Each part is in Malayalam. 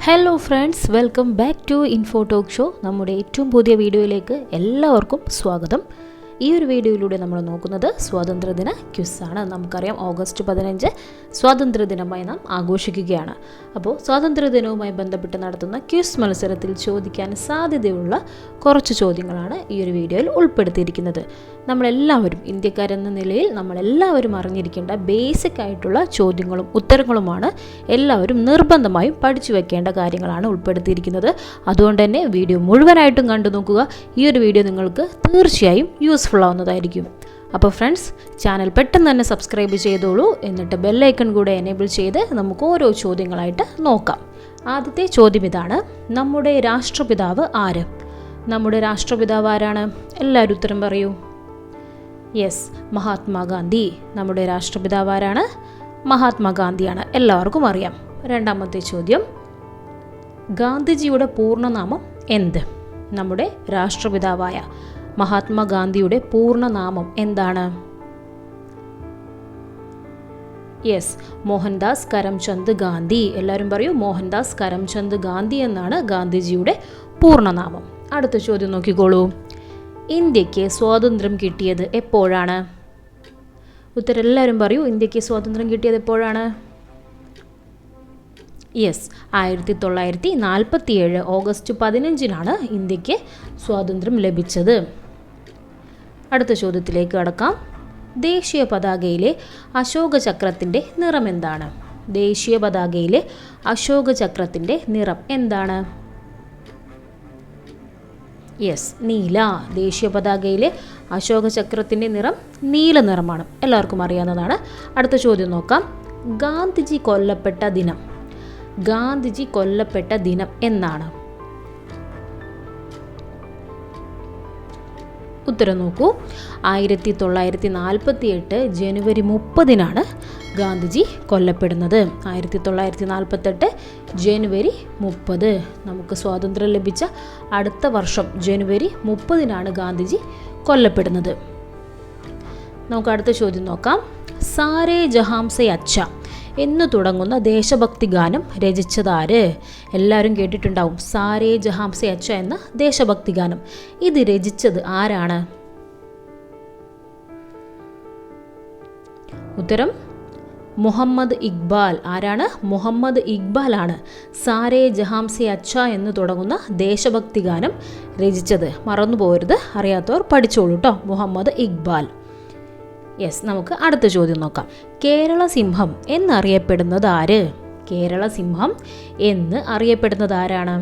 Hello friends, welcome back to info talk show. നമ്മുടെ ഏറ്റവും പുതിയ വീഡിയോയിലേക്ക് എല്ലാവർക്കും സ്വാഗതം. ഈ ഒരു വീഡിയോയിലൂടെ നമ്മൾ നോക്കുന്നത് സ്വാതന്ത്ര്യദിന ക്വിസാണ്. നമുക്കറിയാം ഓഗസ്റ്റ് 15 സ്വാതന്ത്ര്യദിനമായി നാം ആഘോഷിക്കുകയാണ്. അപ്പോൾ സ്വാതന്ത്ര്യദിനവുമായി ബന്ധപ്പെട്ട് നടത്തുന്ന ക്വിസ് മത്സരത്തിൽ ചോദിക്കാൻ സാധ്യതയുള്ള കുറച്ച് ചോദ്യങ്ങളാണ് ഈ ഒരു വീഡിയോയിൽ ഉൾപ്പെടുത്തിയിരിക്കുന്നത്. നമ്മളെല്ലാവരും ഇന്ത്യക്കാരെന്ന നിലയിൽ നമ്മളെല്ലാവരും അറിഞ്ഞിരിക്കേണ്ട ബേസിക് ആയിട്ടുള്ള ചോദ്യങ്ങളും ഉത്തരങ്ങളുമാണ്. എല്ലാവരും നിർബന്ധമായും പഠിച്ചു വെക്കേണ്ട കാര്യങ്ങളാണ് ഉൾപ്പെടുത്തിയിരിക്കുന്നത്. അതുകൊണ്ട് തന്നെ വീഡിയോ മുഴുവനായിട്ടും കണ്ടു നോക്കുക. ഈ ഒരു വീഡിയോ നിങ്ങൾക്ക് തീർച്ചയായും യൂസ്ഫുൾ ആവുന്നതായിരിക്കും. അപ്പോൾ ഫ്രണ്ട്സ്, ചാനൽ പെട്ടെന്ന് തന്നെ സബ്സ്ക്രൈബ് ചെയ്തോളൂ. എന്നിട്ട് ബെല്ലൈക്കൺ കൂടെ എനേബിൾ ചെയ്ത് നമുക്ക് ഓരോ ചോദ്യങ്ങളായിട്ട് നോക്കാം. ആദ്യത്തെ ചോദ്യം ഇതാണ്: നമ്മുടെ രാഷ്ട്രപിതാവ് ആര്? നമ്മുടെ രാഷ്ട്രപിതാവ് ആരാണ്? എല്ലാവരും ഉത്തരം പറയൂ. യെസ്, മഹാത്മാഗാന്ധി. നമ്മുടെ രാഷ്ട്രപിതാവ് ആരാണ്? മഹാത്മാഗാന്ധിയാണ്. എല്ലാവർക്കും അറിയാം. രണ്ടാമത്തെ ചോദ്യം: ഗാന്ധിജിയുടെ പൂർണ്ണനാമം എന്ത്? നമ്മുടെ രാഷ്ട്രപിതാവായ മഹാത്മാഗാന്ധിയുടെ പൂർണ്ണനാമം എന്താണ്? യെസ്, മോഹൻദാസ് കരംചന്ദ് ഗാന്ധി. എല്ലാവരും പറയൂ, മോഹൻദാസ് കരംചന്ദ് ഗാന്ധി എന്നാണ് ഗാന്ധിജിയുടെ പൂർണ്ണനാമം. അടുത്ത ചോദ്യം നോക്കിക്കോളൂ. ഇന്ത്യക്ക് സ്വാതന്ത്ര്യം കിട്ടിയത് എപ്പോഴാണ്? ഉത്തരം എല്ലാവരും പറയൂ. ഇന്ത്യക്ക് സ്വാതന്ത്ര്യം കിട്ടിയത് എപ്പോഴാണ്? യെസ്, 1947 ഓഗസ്റ്റ് 15 ഇന്ത്യക്ക് സ്വാതന്ത്ര്യം ലഭിച്ചത്. അടുത്ത ചോദ്യത്തിലേക്ക് കടക്കാം. ദേശീയ പതാകയിലെ അശോക ചക്രത്തിൻ്റെ നിറം എന്താണ്? ദേശീയ പതാകയിലെ അശോക ചക്രത്തിൻ്റെ നിറം എന്താണ്? യെസ്, നീല. ദേശീയ പതാകയിലെ അശോക ചക്രത്തിൻ്റെ നിറം നീല നിറമാണ്. എല്ലാവർക്കും അറിയാവുന്നതാണ്. അടുത്ത ചോദ്യം നോക്കാം. ഗാന്ധിജി കൊല്ലപ്പെട്ട ദിനം. ഗാന്ധിജി കൊല്ലപ്പെട്ട ദിനം എന്നാണ്? ഉത്തരം നോക്കൂ. 1948 ജനുവരി 30 ഗാന്ധിജി കൊല്ലപ്പെടുന്നത്. 1948 ജനുവരി 30. നമുക്ക് സ്വാതന്ത്ര്യം ലഭിച്ച അടുത്ത വർഷം ജനുവരി 30 ഗാന്ധിജി കൊല്ലപ്പെടുന്നത്. നമുക്ക് അടുത്ത ചോദ്യം നോക്കാം. സാരേ ജഹാംസെ അച്ഛ എന്ന് തുടങ്ങുന്ന ദേശഭക്തി ഗാനം രചിച്ചതാര്? എല്ലാവരും കേട്ടിട്ടുണ്ടാവും സാരേ ജഹാംസെ അച്ഛ എന്ന ദേശഭക്തി ഗാനം. ഇത് രചിച്ചത് ആരാണ്? ഉത്തരം മുഹമ്മദ് ഇക്ബാൽ. ആരാണ്? മുഹമ്മദ് ഇക്ബാൽ ആണ് സാരേ ജഹാംസെ അച്ഛ എന്ന് തുടങ്ങുന്ന ദേശഭക്തി ഗാനം രചിച്ചത്. മറന്നു പോകരുത്, അറിയാത്തവർ പഠിച്ചോളൂ കേട്ടോ. മുഹമ്മദ് ഇക്ബാൽ. യെസ്, നമുക്ക് അടുത്ത ചോദ്യം നോക്കാം. കേരള സിംഹം എന്നറിയപ്പെടുന്നത് ആര്? കേരള സിംഹം എന്ന് അറിയപ്പെടുന്നത് ആരാണ്?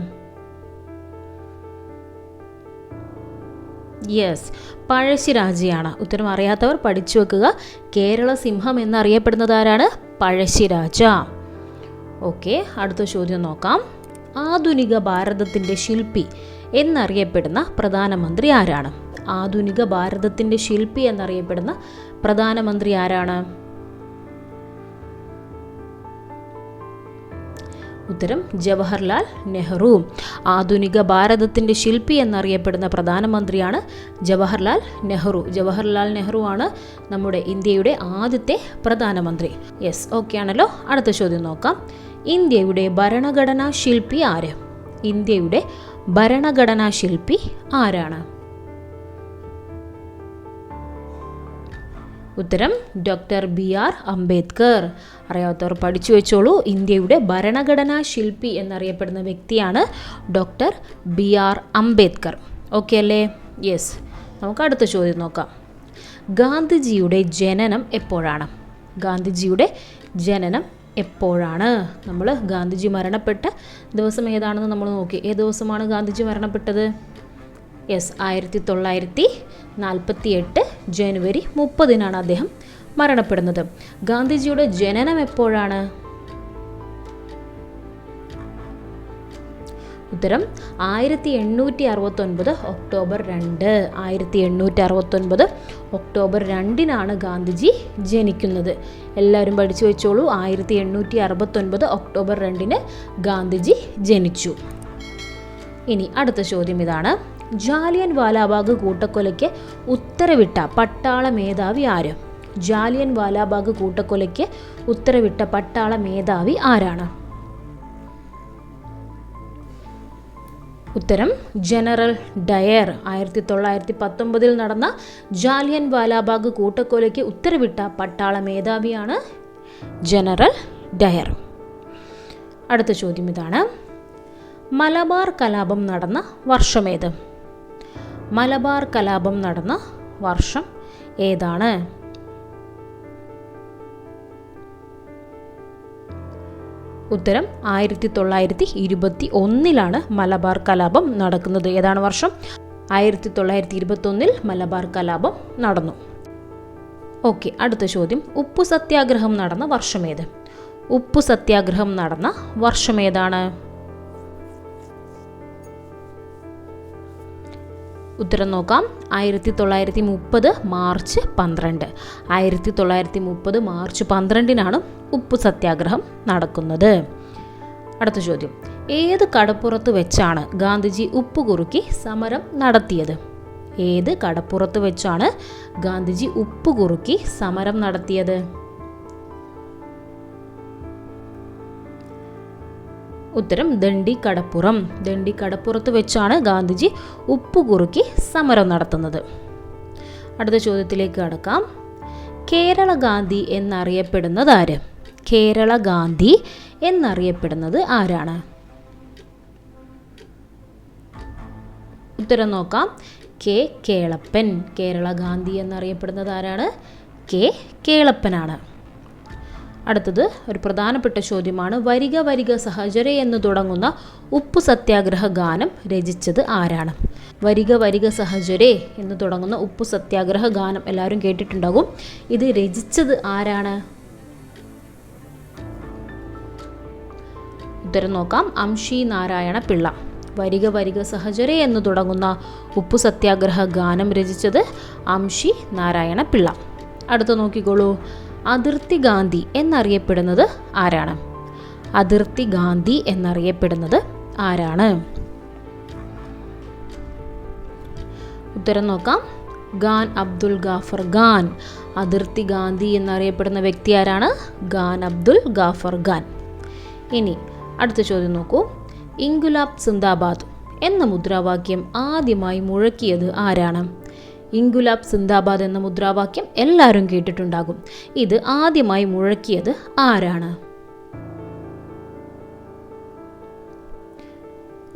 യെസ്, പഴശ്ശിരാജയാണ്. ഉത്തരം അറിയാത്തവർ പഠിച്ചു വെക്കുക. കേരള സിംഹം എന്നറിയപ്പെടുന്നത് ആരാണ്? പഴശ്ശിരാജ. ഓക്കെ, അടുത്ത ചോദ്യം നോക്കാം. ആധുനിക ഭാരതത്തിൻ്റെ ശില്പി എന്നറിയപ്പെടുന്ന പ്രധാനമന്ത്രി ആരാണ്? ആധുനിക ഭാരതത്തിൻ്റെ ശില്പി എന്നറിയപ്പെടുന്ന പ്രധാനമന്ത്രി ആരാണ്? ഉത്തരം ജവഹർലാൽ നെഹ്റു. ആധുനിക ഭാരതത്തിൻ്റെ ശില്പി എന്നറിയപ്പെടുന്ന പ്രധാനമന്ത്രിയാണ് ജവഹർലാൽ നെഹ്റു. ജവഹർലാൽ നെഹ്റു ആണ് നമ്മുടെ ഇന്ത്യയുടെ ആദ്യത്തെ പ്രധാനമന്ത്രി. യെസ്, ഓക്കെ ആണല്ലോ. അടുത്ത ചോദ്യം നോക്കാം. ഇന്ത്യയുടെ ഭരണഘടനാ ശില്പി ആര്? ഇന്ത്യയുടെ ഭരണഘടനാ ശില്പി ആരാണ്? ഉത്തരം ഡോക്ടർ BR അംബേദ്കർ. അറിയാത്തവർ പഠിച്ചു വെച്ചോളൂ. ഇന്ത്യയുടെ ഭരണഘടനാ ശില്പി എന്നറിയപ്പെടുന്ന വ്യക്തിയാണ് ഡോക്ടർ BR അംബേദ്കർ. ഓക്കെ അല്ലേ? യെസ്, നമുക്ക് അടുത്ത ചോദ്യം നോക്കാം. ഗാന്ധിജിയുടെ ജനനം എപ്പോഴാണ്? ഗാന്ധിജിയുടെ ജനനം എപ്പോഴാണ്? നമ്മൾ ഗാന്ധിജി മരണപ്പെട്ട ദിവസം ഏതാണെന്ന് നമ്മൾ നോക്കി. ഏത് ദിവസമാണ് ഗാന്ധിജി മരണപ്പെട്ടത്? യെസ്, 1948 ജനുവരി 30 അദ്ദേഹം മരണപ്പെടുന്നത്. ഗാന്ധിജിയുടെ ജനനം എപ്പോഴാണ്? ഉത്തരം 1869 ഒക്ടോബർ 2. 1869 ഒക്ടോബർ 2 ഗാന്ധിജി ജനിക്കുന്നത്. എല്ലാവരും പഠിച്ചു വെച്ചോളൂ. 1869 ഒക്ടോബർ 2 ഗാന്ധിജി ജനിച്ചു. ഇനി അടുത്ത ചോദ്യം ഇതാണ്: ജാലിയൻ വാലാബാഗ് കൂട്ടക്കൊലയ്ക്ക് ഉത്തരവിട്ട പട്ടാള മേധാവി ആര്? ജാലിയൻ വാലാബാഗ് കൂട്ടക്കൊലയ്ക്ക് ഉത്തരവിട്ട പട്ടാള മേധാവി ആരാണ്? ഉത്തരം ജനറൽ ഡയർ. 1919 നടന്ന ജാലിയൻ വാലാബാഗ് കൂട്ടക്കൊലയ്ക്ക് ഉത്തരവിട്ട പട്ടാള മേധാവിയാണ് ജനറൽ ഡയർ. അടുത്ത ചോദ്യം ഇതാണ്. മലബാർ കലാപം നടന്ന വർഷമേത്? മലബാർ കലാപം നടന്ന വർഷം ഏതാണ്? ഉത്തരം 1921 മലബാർ കലാപം നടക്കുന്നത്. ഏതാണ് വർഷം? 1921 മലബാർ കലാപം നടന്നു. ഓക്കെ, അടുത്ത ചോദ്യം. ഉപ്പു സത്യാഗ്രഹം നടന്ന വർഷമേത്? ഉപ്പു സത്യാഗ്രഹം നടന്ന വർഷമേതാണ്? ഉത്തരം നോക്കാം. 1930 മാർച്ച് 12. 1930 മാർച്ച് 12 ഉപ്പു സത്യാഗ്രഹം നടക്കുന്നത്. അടുത്ത ചോദ്യം. ഏത് കടപ്പുറത്ത് വെച്ചാണ് ഗാന്ധിജി ഉപ്പ് കുറുക്കി സമരം നടത്തിയത്? ഏത് കടപ്പുറത്ത് വെച്ചാണ് ഗാന്ധിജി ഉപ്പ് കുറുക്കി സമരം നടത്തിയത്? ഉത്തരം ദണ്ഡി കടപ്പുറം. ദണ്ഡി കടപ്പുറത്ത് വെച്ചാണ് ഗാന്ധിജി ഉപ്പ് കുറുക്കി സമരം നടത്തുന്നത്. അടുത്ത ചോദ്യത്തിലേക്ക് കടക്കാം. കേരള ഗാന്ധി എന്നറിയപ്പെടുന്നത് ആര്? കേരള ഗാന്ധി എന്നറിയപ്പെടുന്നത് ആരാണ്? ഉത്തരം നോക്കാം. കെ കേളപ്പൻ. കേരള ഗാന്ധി എന്നറിയപ്പെടുന്നത് ആരാണ്? കെ കേളപ്പനാണ്. അടുത്തത് ഒരു പ്രധാനപ്പെട്ട ചോദ്യമാണ്. വരിക വരിക സഹചരേ എന്ന് തുടങ്ങുന്ന ഉപ്പു സത്യാഗ്രഹ ഗാനം രചിച്ചത് ആരാണ്? വരിക വരിക സഹചരേ എന്ന് തുടങ്ങുന്ന ഉപ്പു സത്യാഗ്രഹ ഗാനം എല്ലാവരും കേട്ടിട്ടുണ്ടാകും. ഇത് രചിച്ചത് ആരാണ്? ഉത്തരം നോക്കാം. അംഷി നാരായണ പിള്ള. വരിക വരിക സഹചരേ എന്ന് തുടങ്ങുന്ന ഉപ്പു സത്യാഗ്രഹ ഗാനം രചിച്ചത് അംഷി നാരായണ പിള്ള. അടുത്ത നോക്കിക്കോളൂ. അതിർത്തി ഗാന്ധി എന്നറിയപ്പെടുന്നത് ആരാണ്? അതിർത്തി ഗാന്ധി എന്നറിയപ്പെടുന്നത് ആരാണ്? ഉത്തരം നോക്കാം. ഖാൻ അബ്ദുൽ ഗാഫർ ഖാൻ. അതിർത്തി ഗാന്ധി എന്നറിയപ്പെടുന്ന വ്യക്തി ആരാണ്? ഖാൻ അബ്ദുൽ ഗാഫർ ഖാൻ. ഇനി അടുത്ത ചോദ്യം നോക്കൂ. ഇൻകുലാബ് സിന്ദാബാദ് എന്ന മുദ്രാവാക്യം ആദ്യമായി മുഴക്കിയത് ആരാണ്? ഇൻകുലാബ് സിന്ദാബാദ് എന്ന മുദ്രാവാക്യം എല്ലാവരും കേട്ടിട്ടുണ്ടാകും. ഇത് ആദ്യമായി മുഴക്കിയത് ആരാണ്?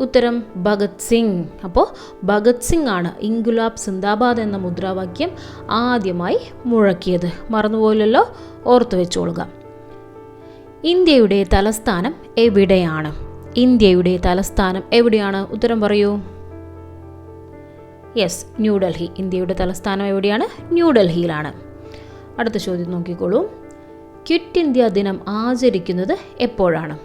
ഉത്തരം ഭഗത് സിംഗ്. അപ്പോൾ ഭഗത് സിംഗ് ആണ് ഇൻകുലാബ് സിന്ദാബാദ് എന്ന മുദ്രാവാക്യം ആദ്യമായി മുഴക്കിയത്. മറന്നുപോയില്ലല്ലോ, ഓർത്തു വെച്ചോളുക. ഇന്ത്യയുടെ തലസ്ഥാനം എവിടെയാണ്? ഇന്ത്യയുടെ തലസ്ഥാനം എവിടെയാണ്? ഉത്തരം പറയൂ. യെസ്, ന്യൂഡൽഹി. ഇന്ത്യയുടെ തലസ്ഥാനം എവിടെയാണ്? ന്യൂഡൽഹിയിലാണ്. അടുത്ത ചോദ്യം നോക്കിക്കോളൂ. ക്വിറ്റ് ഇന്ത്യ ദിനം ആചരിക്കുന്നത് എപ്പോഴാണ്?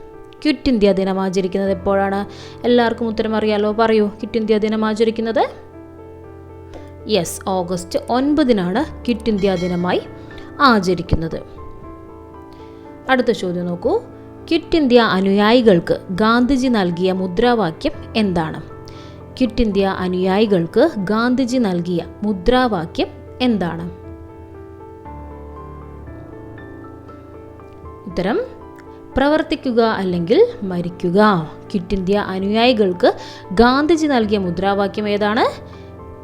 ക്വിറ്റ് ഇന്ത്യ ദിനം ആചരിക്കുന്നത് എപ്പോഴാണ്? എല്ലാവർക്കും ഉത്തരം അറിയാലോ, പറയൂ. ക്വിറ്റ് ഇന്ത്യ ദിനം ആചരിക്കുന്നത് യെസ്, ഓഗസ്റ്റ് 9 ക്വിറ്റ് ഇന്ത്യ ദിനമായി ആചരിക്കുന്നത്. അടുത്ത ചോദ്യം നോക്കൂ. ക്വിറ്റ് ഇന്ത്യ അനുയായികൾക്ക് ഗാന്ധിജി നൽകിയ മുദ്രാവാക്യം എന്താണ്? ക്വിറ്റ് ഇന്ത്യ അനുയായികൾക്ക് ഗാന്ധിജി നൽകിയ മുദ്രാവാക്യം എന്താണ്? ഉത്തരം പ്രവർത്തിക്കുക അല്ലെങ്കിൽ മരിക്കുക. ക്വിറ്റ് ഇന്ത്യ അനുയായികൾക്ക് ഗാന്ധിജി നൽകിയ മുദ്രാവാക്യം ഏതാണ്?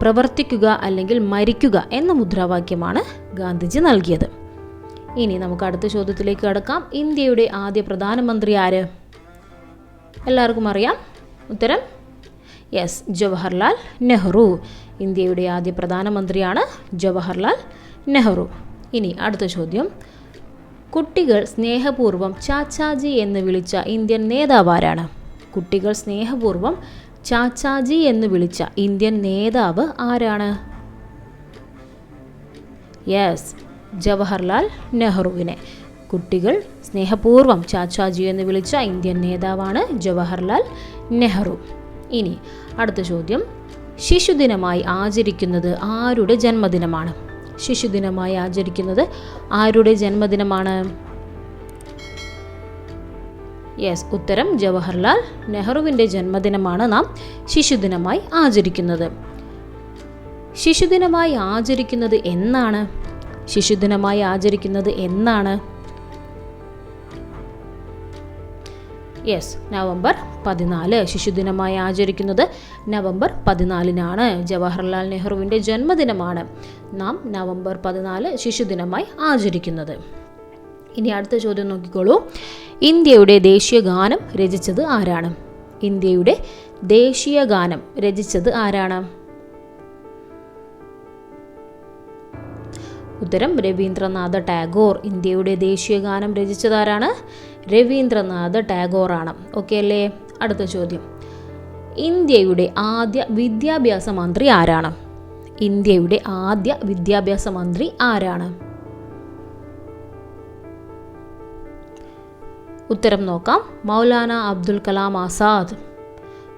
പ്രവർത്തിക്കുക അല്ലെങ്കിൽ മരിക്കുക എന്ന മുദ്രാവാക്യമാണ് ഗാന്ധിജി നൽകിയത്. ഇനി നമുക്ക് അടുത്ത ചോദ്യത്തിലേക്ക് കടക്കാം. ഇന്ത്യയുടെ ആദ്യ പ്രധാനമന്ത്രി ആര്? എല്ലാവർക്കും അറിയാം. ഉത്തരം യെസ്, ജവഹർലാൽ നെഹ്റു. ഇന്ത്യയുടെ ആദ്യ പ്രധാനമന്ത്രിയാണ് ജവഹർലാൽ നെഹ്റു. ഇനി അടുത്ത ചോദ്യം. കുട്ടികൾ സ്നേഹപൂർവ്വം ചാച്ചാജി എന്ന് വിളിച്ച ഇന്ത്യൻ നേതാവ് ആരാണ്? കുട്ടികൾ സ്നേഹപൂർവ്വം ചാച്ചാജി എന്ന് വിളിച്ച ഇന്ത്യൻ നേതാവ് ആരാണ്? യെസ്, ജവഹർലാൽ നെഹ്റുവിനെ കുട്ടികൾ സ്നേഹപൂർവ്വം ചാച്ചാജി എന്ന് വിളിച്ച ഇന്ത്യൻ നേതാവാണ് ജവഹർലാൽ നെഹ്റു. ഇനി അടുത്ത ചോദ്യം. ശിശുദിനമായി ആചരിക്കുന്നത് ആരുടെ ജന്മദിനമാണ്? ശിശുദിനമായി ആചരിക്കുന്നത് ആരുടെ ജന്മദിനമാണ്? യെസ്, ഉത്തരം ജവഹർലാൽ നെഹ്റുവിൻ്റെ ജന്മദിനമാണ് നാം ശിശുദിനമായി ആചരിക്കുന്നത്. ശിശുദിനമായി ആചരിക്കുന്നത് എന്നാണ്? ശിശുദിനമായി ആചരിക്കുന്നത് എന്നാണ്? Yes, November 14. ശിശുദിനമായി ആചരിക്കുന്നത് നവംബർ 14-നാണ്. ജവഹർലാൽ നെഹ്റുവിൻ്റെ ജന്മദിനമാണ് നാം നവംബർ 14 ശിശുദിനമായി ആചരിക്കുന്നത്. ഇനി അടുത്ത ചോദ്യം നോക്കിക്കോളൂ. ഇന്ത്യയുടെ ദേശീയ ഗാനം രചിച്ചത് ആരാണ്? ഇന്ത്യയുടെ ദേശീയ ഗാനം രചിച്ചത് ആരാണ്? ഉത്തരം രവീന്ദ്രനാഥ ടാഗോർ. ഇന്ത്യയുടെ ദേശീയ ഗാനം രചിച്ചത് ആരാണ്? രവീന്ദ്രനാഥ ടാഗോർ ആണ്. ഓക്കെ അല്ലേ? അടുത്ത ചോദ്യം. ഇന്ത്യയുടെ ആദ്യ വിദ്യാഭ്യാസ മന്ത്രി ആരാണ്? ഇന്ത്യയുടെ ആദ്യ വിദ്യാഭ്യാസ മന്ത്രി ആരാണ്? ഉത്തരം നോക്കാം. മൗലാന അബ്ദുൽ കലാം ആസാദ്.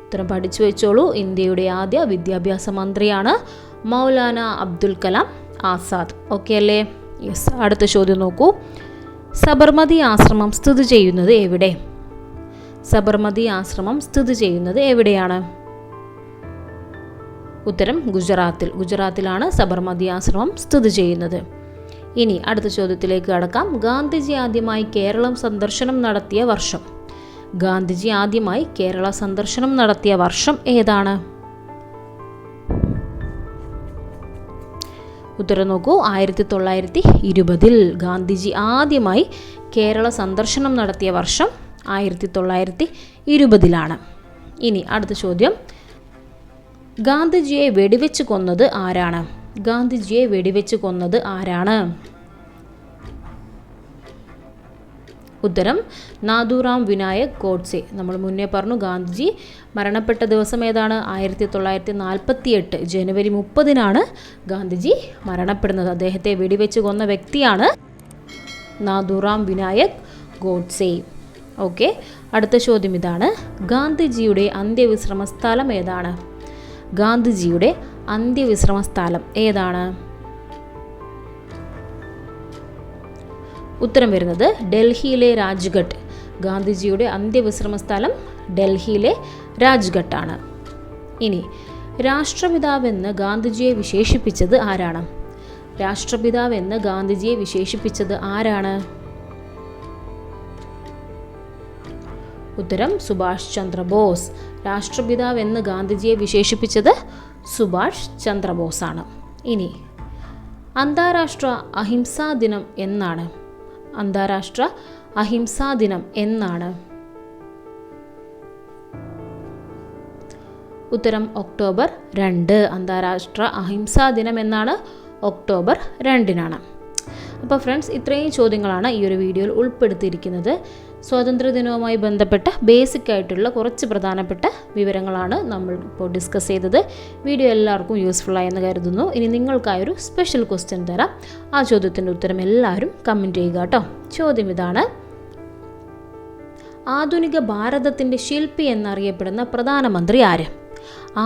ഉത്തരം പഠിച്ചു വെച്ചോളൂ. ഇന്ത്യയുടെ ആദ്യ വിദ്യാഭ്യാസ മന്ത്രിയാണ് മൗലാന അബ്ദുൽ കലാം ആസാദ്. ഓക്കെ അല്ലേ? യെസ്. അടുത്ത ചോദ്യം നോക്കൂ. സബർമതി ആശ്രമം സ്ഥിതി ചെയ്യുന്നത് എവിടെ? സബർമതി ആശ്രമം സ്ഥിതി ചെയ്യുന്നത് എവിടെയാണ്? ഉത്തരം ഗുജറാത്തിൽ. ഗുജറാത്തിലാണ് സബർമതി ആശ്രമം സ്ഥിതി ചെയ്യുന്നത്. ഇനി അടുത്ത ചോദ്യത്തിലേക്ക് കടക്കാം. ഗാന്ധിജി ആദ്യമായി കേരളം സന്ദർശനം നടത്തിയ വർഷം? ഗാന്ധിജി ആദ്യമായി കേരള സന്ദർശനം നടത്തിയ വർഷം ഏതാണ്? ഉത്തരം നോക്കൂ. 1920. ഗാന്ധിജി ആദ്യമായി കേരള സന്ദർശനം നടത്തിയ വർഷം 1920. ഇനി അടുത്ത ചോദ്യം. ഗാന്ധിജിയെ വെടിവെച്ച് കൊന്നത് ആരാണ്? ഗാന്ധിജിയെ വെടിവെച്ച് കൊന്നത് ആരാണ്? ഉത്തരം നാഥുറാം വിനായക് ഗോഡ്സെ. നമ്മൾ മുന്നേ പറഞ്ഞു ഗാന്ധിജി മരണപ്പെട്ട ദിവസം ഏതാണ്? 1948 ജനുവരി 30-നാണ് ഗാന്ധിജി മരണപ്പെടുന്നത്. അദ്ദേഹത്തെ വെടിവെച്ച് കൊന്ന വ്യക്തിയാണ് നാഥുറാം വിനായക് ഗോഡ്സെ. ഓക്കെ. അടുത്ത ചോദ്യം ഇതാണ്. ഗാന്ധിജിയുടെ അന്ത്യവിശ്രമ സ്ഥലം ഏതാണ്? ഗാന്ധിജിയുടെ അന്ത്യവിശ്രമ സ്ഥലം ഏതാണ്? ഉത്തരം വരുന്നത് ഡൽഹിയിലെ രാജ്ഘട്ട്. ഗാന്ധിജിയുടെ അന്ത്യവിശ്രമ സ്ഥലം ഡൽഹിയിലെ രാജ്ഘട്ടാണ്. ഇനി രാഷ്ട്രപിതാവെന്ന് ഗാന്ധിജിയെ വിശേഷിപ്പിച്ചത് ആരാണ്? രാഷ്ട്രപിതാവെന്ന് ഗാന്ധിജിയെ വിശേഷിപ്പിച്ചത് ആരാണ്? ഉത്തരം സുഭാഷ് ചന്ദ്രബോസ്. രാഷ്ട്രപിതാവെന്ന് ഗാന്ധിജിയെ വിശേഷിപ്പിച്ചത് സുഭാഷ് ചന്ദ്രബോസ് ആണ്. ഇനി അന്താരാഷ്ട്ര അഹിംസാ ദിനം എന്നാണ്? അന്താരാഷ്ട്ര അഹിംസാ ദിനം എന്നാണ്? ഉത്തരം ഒക്ടോബർ 2. അന്താരാഷ്ട്ര അഹിംസാ ദിനം എന്നാണ് ഒക്ടോബർ 2-നാണ്. അപ്പോൾ ഫ്രണ്ട്സ്, ഇത്രയും ചോദ്യങ്ങളാണ് ഈ ഒരു വീഡിയോയിൽ ഉൾപ്പെടുത്തിയിരിക്കുന്നത്. സ്വാതന്ത്ര്യദിനവുമായി ബന്ധപ്പെട്ട ബേസിക് ആയിട്ടുള്ള കുറച്ച് പ്രധാനപ്പെട്ട വിവരങ്ങളാണ് നമ്മൾ ഇപ്പോൾ ഡിസ്കസ് ചെയ്തത്. വീഡിയോ എല്ലാവർക്കും യൂസ്ഫുള്ളായെന്ന് കരുതുന്നു. ഇനി നിങ്ങൾക്കായൊരു സ്പെഷ്യൽ ക്വസ്റ്റ്യൻ തരാം. ആ ചോദ്യത്തിൻ്റെ ഉത്തരം എല്ലാവരും കമൻറ്റ് ചെയ്യുക കേട്ടോ. ചോദ്യം ഇതാണ്. ആധുനിക ഭാരതത്തിൻ്റെ ശില്പി എന്നറിയപ്പെടുന്ന പ്രധാനമന്ത്രി ആര്?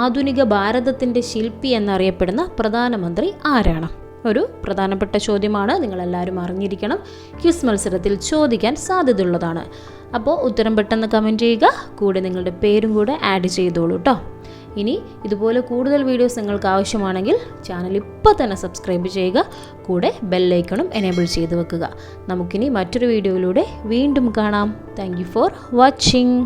ആധുനിക ഭാരതത്തിൻ്റെ ശില്പി എന്നറിയപ്പെടുന്ന പ്രധാനമന്ത്രി ആരാണ്? ഒരു പ്രധാനപ്പെട്ട ചോദ്യമാണ്, നിങ്ങളെല്ലാവരും അറിഞ്ഞിരിക്കണം. ക്വിസ് മത്സരത്തിൽ ചോദിക്കാൻ സാധ്യതയുള്ളതാണ്. അപ്പോൾ ഉത്തരം പെട്ടെന്ന് കമൻറ്റ് ചെയ്യുക. കൂടെ നിങ്ങളുടെ പേരും കൂടെ ആഡ് ചെയ്തോളൂ കേട്ടോ. ഇനി ഇതുപോലെ കൂടുതൽ വീഡിയോസ് നിങ്ങൾക്ക് ആവശ്യമാണെങ്കിൽ ചാനൽ ഇപ്പോൾ തന്നെ സബ്സ്ക്രൈബ് ചെയ്യുക. കൂടെ ബെല്ലൈക്കണും എനേബിൾ ചെയ്ത് വെക്കുക. നമുക്കിനി മറ്റൊരു വീഡിയോയിലൂടെ വീണ്ടും കാണാം. Thank you for watching.